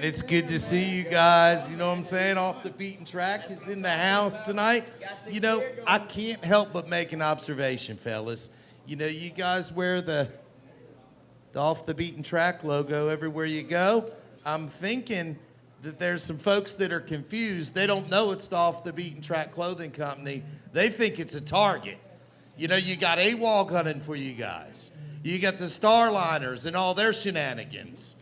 Man, it's good to see you guys. You know what I'm saying? Off the Beaten Track is in the house tonight. You know, I can't help but make an observation, fellas. You know, you guys wear the Off the Beaten Track logo everywhere you go. I'm thinking that there's some folks that are confused. They don't know it's the Off the Beaten Track clothing company. They think it's a Target. You know, you got AWOL gunning for you guys. You got the Starliners and all their shenanigans.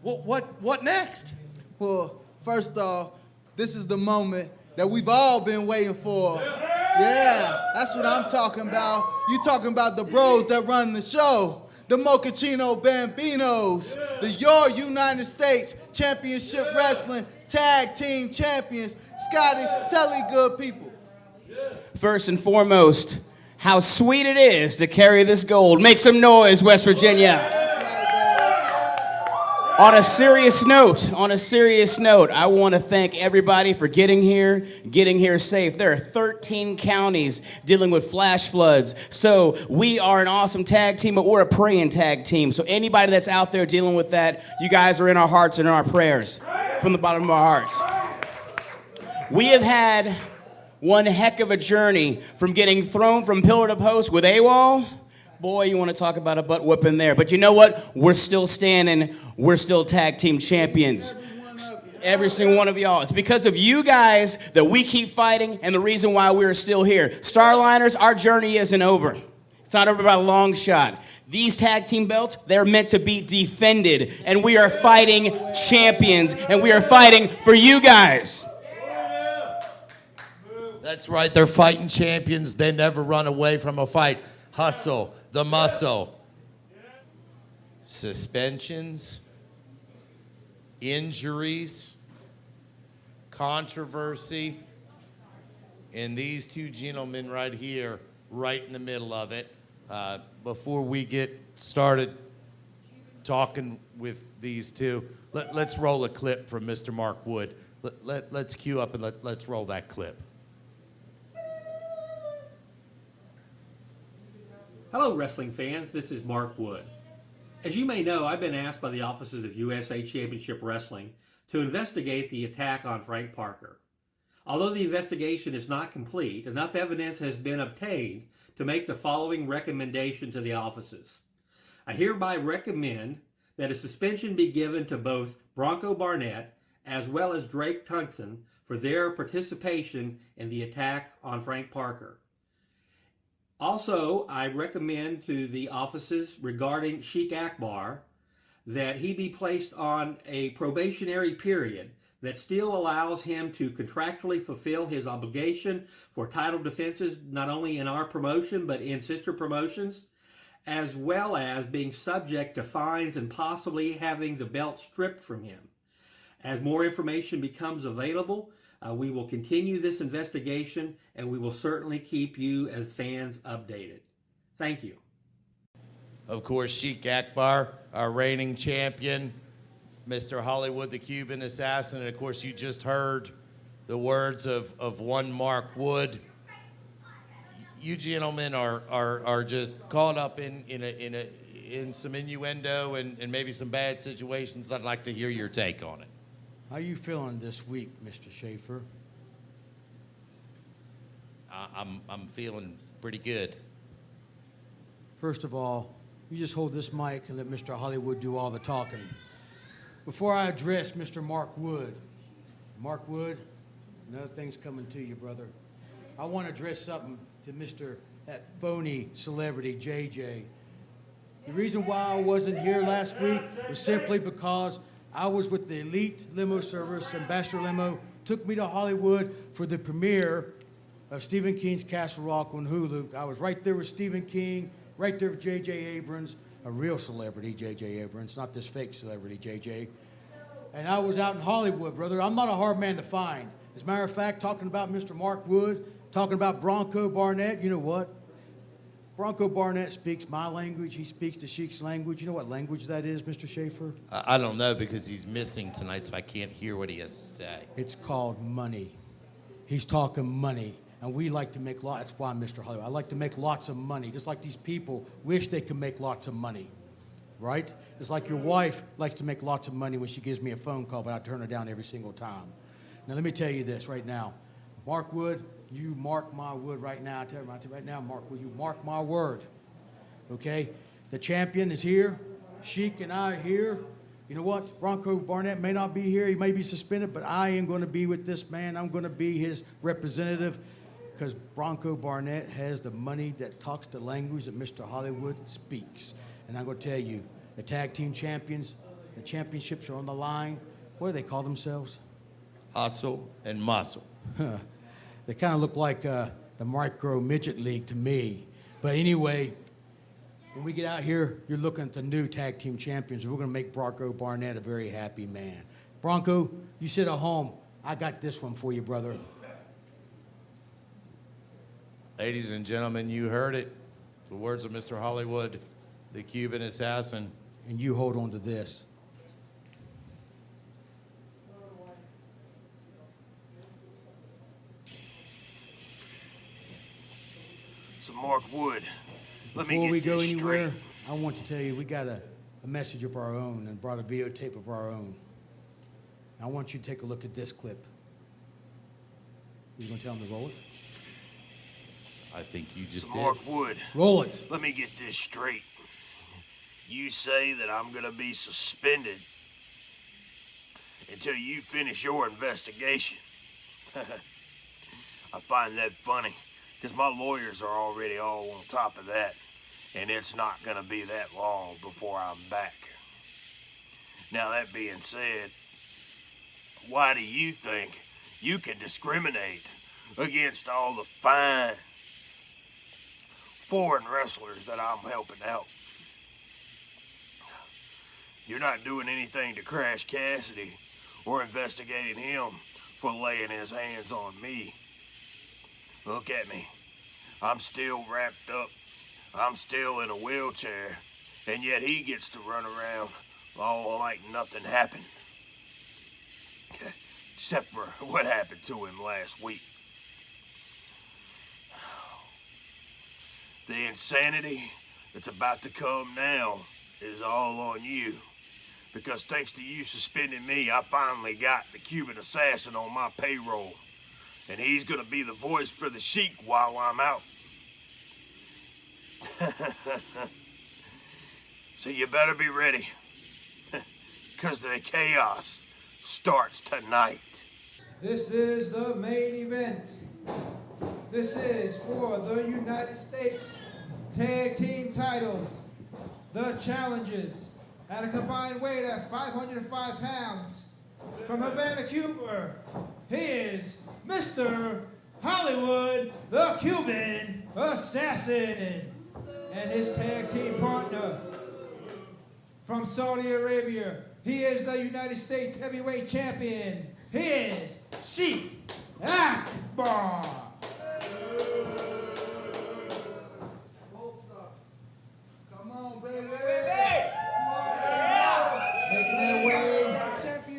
What next? Well, first off, this is the moment that we've all been waiting for. Yeah, that's what I'm talking about. You talking about the bros that run the show. The Mochaccino Bambinos. The Your United States Championship Wrestling Tag Team Champions. Scotty, tell these good people. First and foremost, how sweet it is to carry this gold. Make some noise, West Virginia. On a serious note, I want to thank everybody for getting here safe. There are 13 counties dealing with flash floods. So we are an awesome tag team, but we're a praying tag team. So anybody that's out there dealing with that, you guys are in our hearts and in our prayers from the bottom of our hearts. We have had one heck of a journey from getting thrown from pillar to post with AWOL. Boy, you want to talk about a butt whooping there. But you know what? We're still standing. We're still tag team champions. Every single one of y'all. It's because of you guys that we keep fighting and the reason why we're still here. Starliners, our journey isn't over. It's not over by a long shot. These tag team belts, they're meant to be defended. And we are fighting champions. And we are fighting for you guys. That's right. They're fighting champions. They never run away from a fight. Hustle, the muscle. Suspensions, injuries, controversy, and these two gentlemen right here, right in the middle of it. Before we get started talking with these two, let's roll a clip from Mr. Mark Wood. Let's cue up and let's roll that clip. Hello, wrestling fans. This is Mark Wood. As you may know, I've been asked by the offices of USA Championship Wrestling to investigate the attack on Frank Parker. Although the investigation is not complete, enough evidence has been obtained to make the following recommendation to the offices. I hereby recommend that a suspension be given to both Bronco Barnett as well as Drake Tunson for their participation in the attack on Frank Parker. Also, I recommend to the offices regarding Sheik Akbar that he be placed on a probationary period that still allows him to contractually fulfill his obligation for title defenses, not only in our promotion, but in sister promotions, as well as being subject to fines and possibly having the belt stripped from him. As more information becomes available, we will continue this investigation, and we will certainly keep you as fans updated. Thank you. Of course, Sheik Akbar, our reigning champion, Mr. Hollywood, the Cuban assassin, and of course, you just heard the words of one Mark Wood. You gentlemen are just caught up in some innuendo and maybe some bad situations. I'd like to hear your take on it. How you feeling this week, Mr. Schaefer? I'm feeling pretty good. First of all, you just hold this mic and let Mr. Hollywood do all the talking. Before I address Mr. Mark Wood, another thing's coming to you, brother. I want to address something to that phony celebrity, JJ. The reason why I wasn't here last week was simply because I was with the Elite Limo Service. Ambassador Limo took me to Hollywood for the premiere of Stephen King's Castle Rock on Hulu. I was right there with Stephen King, right there with J.J. Abrams, a real celebrity, J.J. Abrams, not this fake celebrity, J.J. And I was out in Hollywood, brother. I'm not a hard man to find. As a matter of fact, talking about Mr. Mark Wood, talking about Bronco Barnett, you know what? Bronco Barnett speaks my language. He speaks the Sheik's language. You know what language that is, Mr. Schaefer? I don't know because he's missing tonight, so I can't hear what he has to say. It's called money. He's talking money. And we like to make lots. That's why I'm Mr. Hollywood. I like to make lots of money, just like these people wish they could make lots of money. right? It's like your wife likes to make lots of money when she gives me a phone call, but I turn her down every single time. Now, let me tell you this right now. Mark Wood, you mark my word right now. I tell you right now, Mark Wood, you mark my word, okay? The champion is here. Sheik and I are here. You know what? Bronco Barnett may not be here. He may be suspended, but I am going to be with this man. I'm going to be his representative because Bronco Barnett has the money that talks the language that Mr. Hollywood speaks. And I'm going to tell you, the tag team champions, the championships are on the line. What do they call themselves? Hustle and muscle. They kind of look like the micro midget league to me. But anyway, when we get out here, you're looking at the new tag team champions. We're going to make Bronco Barnett a very happy man. Bronco, you sit at home. I got this one for you, brother. Ladies and gentlemen, you heard it. The words of Mr. Hollywood, the Cuban assassin. And you hold on to this. So Mark Wood, let me Before get we go this anywhere, straight. I want to tell you we got a message of our own and brought a videotape of our own. I want you to take a look at this clip. You gonna tell him to roll it? I think you just So did. Mark Wood, Roll it. let me get this straight. You say that I'm gonna be suspended until you finish your investigation. I find that funny, because my lawyers are already all on top of that, and it's not gonna be that long before I'm back. Now, that being said, why do you think you can discriminate against all the fine foreign wrestlers that I'm helping out? You're not doing anything to Crash Cassidy or investigating him for laying his hands on me. Look at me. I'm still wrapped up. I'm still in a wheelchair, and yet he gets to run around all like nothing happened. Except for what happened to him last week. The insanity that's about to come now is all on you. Because thanks to you suspending me, I finally got the Cuban assassin on my payroll. And he's gonna be the voice for the Sheik while I'm out. So you better be ready. Because the chaos starts tonight. This is the main event. This is for the United States Tag Team titles. The challenges at a combined weight of 505 pounds. From Havana, Cuba, he is Mr. Hollywood, the Cuban Assassin. And his tag team partner from Saudi Arabia, he is the United States Heavyweight Champion. He is Sheik Akbar. Come on, baby. Making their way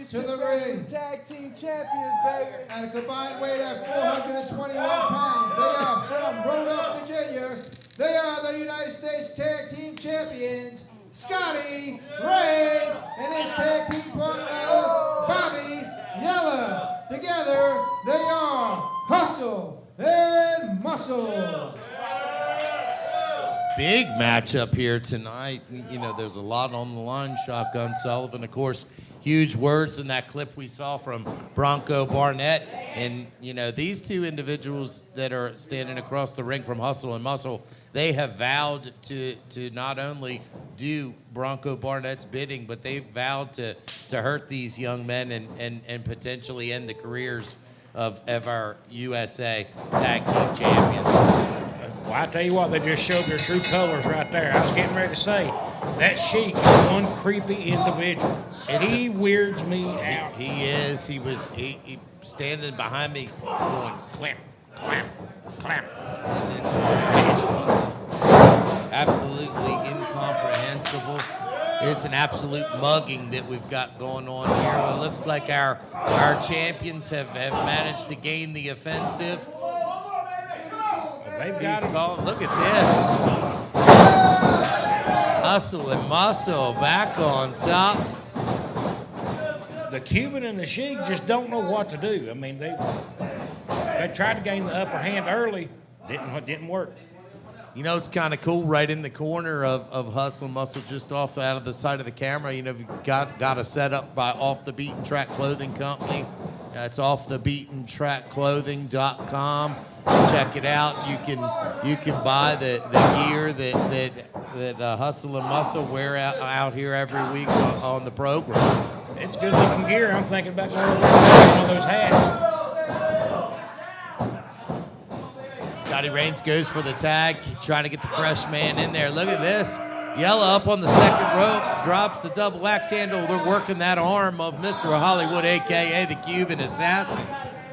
to the ring. Tag team champions, baby. At a combined weight of 421 pounds, they are from Roanoke, Virginia. They are the United States Tag Team Champions, Scotty Reigns and his tag team partner, Bobby Yeller. Together, they are Hustle and Muscle. Big matchup here tonight. You know, there's a lot on the line. Shotgun Sullivan, of course, huge words in that clip we saw from Bronco Barnett. And, you know, these two individuals that are standing across the ring from Hustle and Muscle, they have vowed to not only do Bronco Barnett's bidding, but they've vowed to hurt these young men and potentially end the careers of our USA Tag Team Champions. Well, I tell you what, they just showed their true colors right there. I was getting ready to say, that Sheik is one creepy individual. He weirds me out. He is. He was he standing behind me going clamp, clamp, clamp. Just absolutely incomprehensible. It's an absolute mugging that we've got going on here. Well, it looks like our champions have managed to gain the offensive. They've got him. Look at this. Hustle and Muscle back on top. The Cuban and the Sheik just don't know what to do. I mean, they tried to gain the upper hand early. Didn't work. You know, it's kind of cool right in the corner of Hustle and Muscle, just off out of the side of the camera. You know, you've got a setup by Off the Beaten Track Clothing Company. It's offthebeatentrackclothing.com. Check it out. You can buy the gear that Hustle and Muscle wear out here every week on the program. It's good looking gear. I'm thinking about going over there and one of those hats. Scotty Rains goes for the tag, trying to get the fresh man in there. Look at this. Yellow up on the second rope, drops the double axe handle. They're working that arm of Mr. Hollywood, a.k.a. the Cuban Assassin.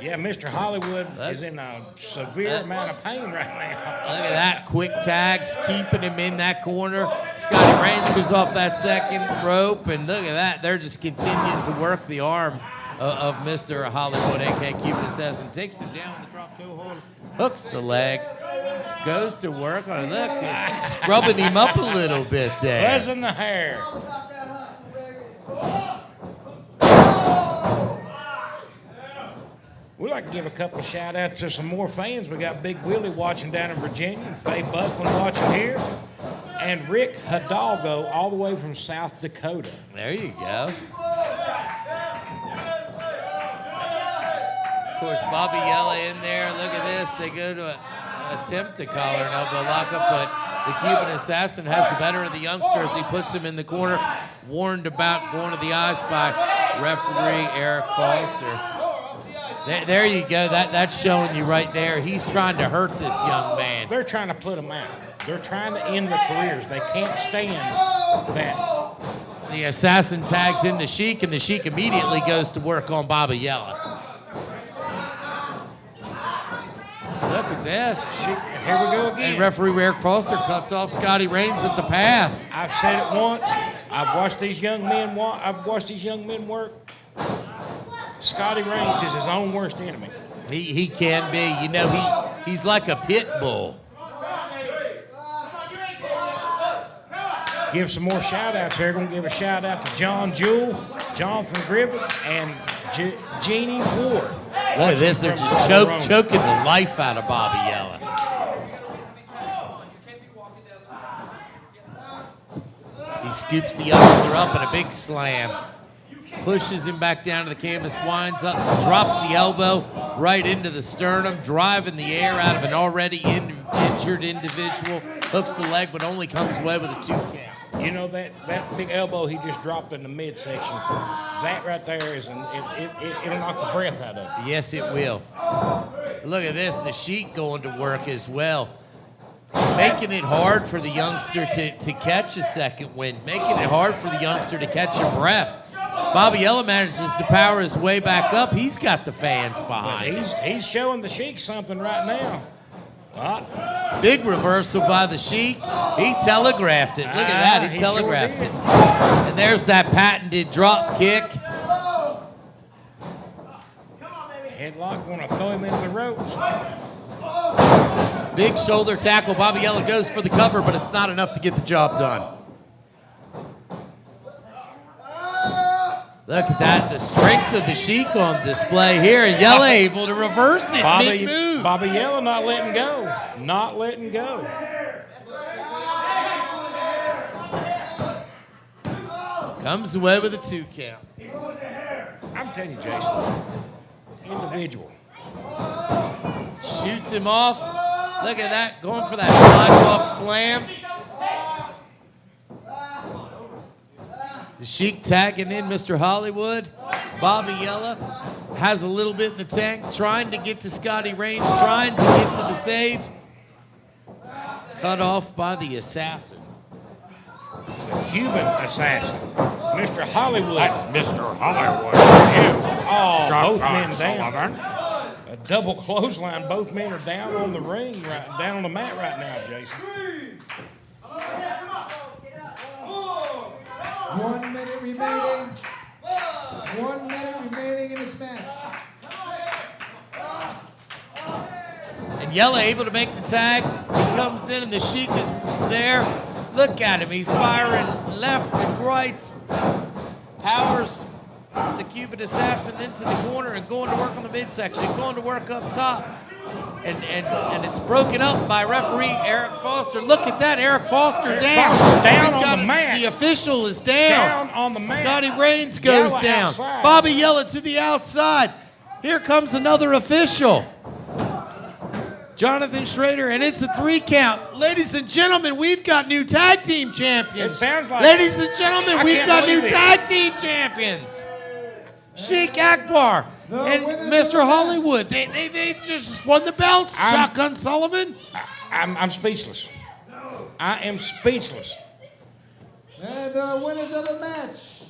Yeah, Mr. Hollywood is in a severe amount of pain right now. Look at that. Quick tags, keeping him in that corner. Scotty Rains goes off that second rope, and look at that. They're just continuing to work the arm of Mr. Hollywood, a.k.a. Cuban Assassin. Takes him down with the drop toe hold, hooks the leg, goes to work on it. Look, scrubbing him up a little bit there. Buzzing the hair. We'd like to give a couple of shout outs to some more fans. We got Big Willie watching down in Virginia, and Faye Buckland watching here, and Rick Hidalgo all the way from South Dakota. There you go. Of course, Bobby Yella in there. Look at this. They go to attempt to collar an elbow lockup, but the Cuban Assassin has the better of the youngsters. He puts him in the corner, warned about going to the ice by referee Eric Foster. There you go. That's showing you right there. He's trying to hurt this young man. They're trying to put them out. They're trying to end their careers. They can't stand that. The Assassin tags in the Sheik, and the Sheik immediately goes to work on Bobby Yella. Look at this. Here we go again. And referee Eric Foster cuts off Scotty Rains at the pass. I've said it once. I've watched these young men work. Scotty Rains is his own worst enemy. He can be. You know, he's like a pit bull. Give some more shout-outs here. We're going to give a shout-out to John Jewell, Jonathan Gribbett, and Jeannie Ward. Look at this. They're just choking the life out of Bobby Yella. He scoops the youngster up in a big slam. Pushes him back down to the canvas, winds up, drops the elbow right into the sternum, driving the air out of an already injured individual. Hooks the leg, but only comes away with a 2 count. You know, that big elbow he just dropped in the midsection, that right there it'll knock the breath out of it. Yes, it will. Look at this, the Sheik going to work as well. Making it hard for the youngster to catch a second wind, making it hard for the youngster to catch a breath. Bobby Yella manages to power his way back up. He's got the fans behind him. He's showing the Sheik something right now. Big reversal by the Sheik. He telegraphed it. Look at that. He telegraphed sure it. And there's that patented drop kick. Headlock going to throw him into the ropes. Big shoulder tackle. Bobby Yella goes for the cover, but it's not enough to get the job done. Look at that, the strength of the Sheik on display here, and Yella able to reverse it mid-move. Bobby Yella not letting go. Not letting go. Comes away with a 2 count. I'm telling you, Jason, individual. Shoots him off. Look at that, going for that sidewalk slam. The Sheik tagging in Mr. Hollywood. Bobby Yella has a little bit in the tank, trying to get to Scotty Rains, trying to get to the save. Cut off by the Assassin. The Cuban Assassin. Mr. Hollywood. That's Mr. Hollywood. Oh, both men Sullivan. down. A double clothesline. Both men are down on the ring, down on the mat right now, Jason. 1 minute remaining. 1 minute remaining in this match. And Yella able to make the tag. He comes in and the Sheik is there. Look at him. He's firing left and right. Powers the Cuban assassin into the corner and going to work on the midsection, going to work up top. And it's broken up by referee Eric Foster. Look at that, Eric Foster down. Foster down We've on got the mat. The official is down. Down on the mat. Scotty Raines goes Yella down. outside. Bobby Yella to the outside. Here comes another official. Jonathan Schrader, and it's a 3 count. Ladies and gentlemen, we've got new tag team champions. It sounds like- Ladies and gentlemen, I we've can't got new believe it. tag team champions. Sheik Akbar and winners of Mr. the Hollywood. They just won the belts. Shotgun Sullivan. I'm speechless. I am speechless. And the winners of the match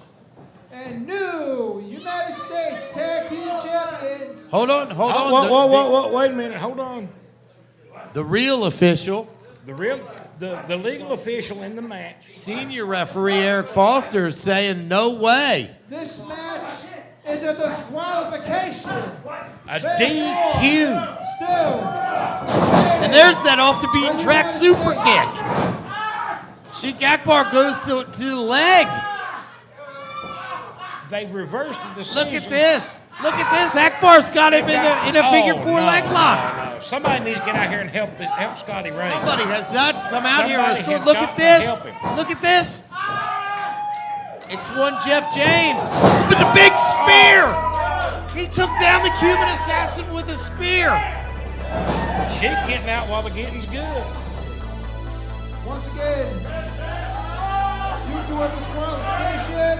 and new United States Tag Team Champions. Hold on. Whoa, wait a minute. Hold on. The real official, The legal official in the match. senior referee Eric Foster is saying no way. This match is a disqualification. A Therefore, DQ. Still. And there's that off the beaten track super kick. Sheik Akbar goes to the leg. They reversed the decision. Look at this. Look at this. Akbar's got him in a figure 4 leg lock. No. Somebody needs to get out here and help Scotty Raines. Somebody has got to come out here and Somebody restore. has Look got at to this. help him. Look at this. It's one Jeff James with a big spear. He took down the Cuban assassin with a spear. Sheik getting out while the getting's good. Once again, due to a disqualification,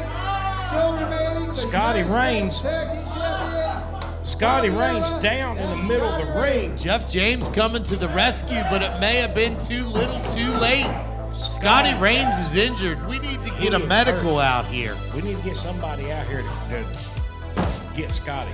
still remaining the Scotty United Raines. States Tag Team Champions. Scotty Bobby Raines Yella down in the and middle of the Scotty ring. Raines. Jeff James coming to the rescue, but it may have been too little too late. Scotty Raines is injured. We need to get a medical out here. We need to get somebody out here to get Scotty.